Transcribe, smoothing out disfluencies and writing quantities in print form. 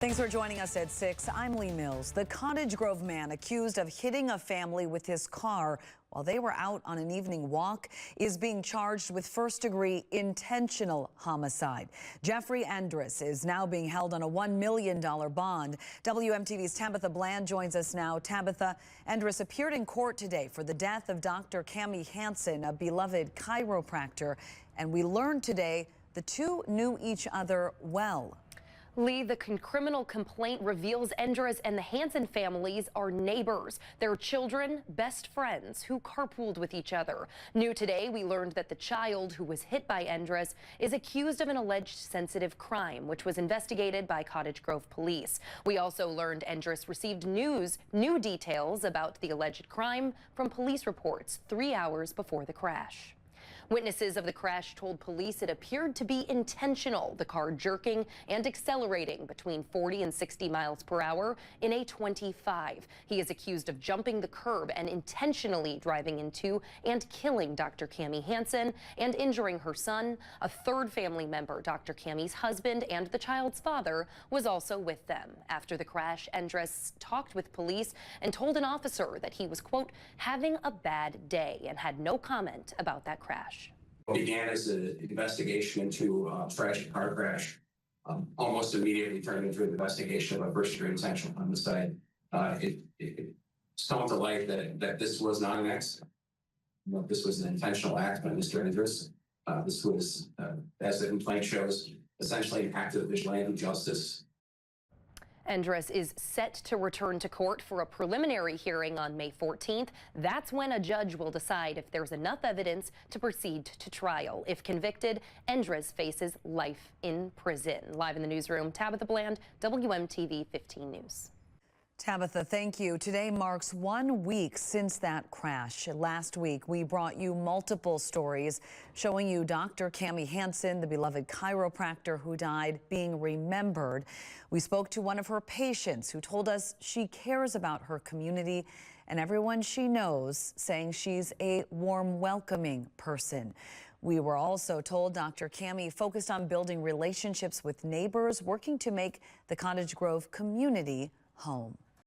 Thanks for joining us at 6. I'm Lee Mills. The Cottage Grove man accused of hitting a family with his car while they were out on an evening walk is being charged with first-degree intentional homicide. Jeffrey Endres is now being held on a $1 million bond. WMTV's Tabitha Bland joins us now. Tabitha, Endres appeared in court today for the death of Dr. Cami Hansen, a beloved chiropractor. And we learned today the two knew each other well. Lee, the criminal complaint reveals Endres and the Hansen families are neighbors. Their children, best friends who carpooled with each other. New today, we learned that the child who was hit by Endres is accused of an alleged sensitive crime, which was investigated by Cottage Grove police. We also learned Endres received new details about the alleged crime from police reports 3 hours before the crash. Witnesses of the crash told police it appeared to be intentional, the car jerking and accelerating between 40 and 60 miles per hour in a 25. He is accused of jumping the curb and intentionally driving into and killing Dr. Cami Hansen and injuring her son. A third family member, Dr. Cami's husband and the child's father, was also with them. After the crash, Endres talked with police and told an officer that he was, quote, having a bad day and had no comment about that crash. What began as an investigation into a tragic car crash almost immediately turned into an investigation of a first-degree intentional homicide. It's come to light that this was not an accident. This was an intentional act by Mr. Endres. This was, as the complaint shows, essentially an act of vigilante justice. Endres is set to return to court for a preliminary hearing on May 14th. That's when a judge will decide if there's enough evidence to proceed to trial. If convicted, Endres faces life in prison. Live in the newsroom, Tabitha Bland, WMTV 15 News. Tabitha, thank you. Today marks 1 week since that crash. Last week, we brought you multiple stories showing you Dr. Cami Hansen, the beloved chiropractor who died, being remembered. We spoke to one of her patients who told us she cares about her community and everyone she knows, saying she's a warm, welcoming person. We were also told Dr. Cami focused on building relationships with neighbors, working to make the Cottage Grove community home.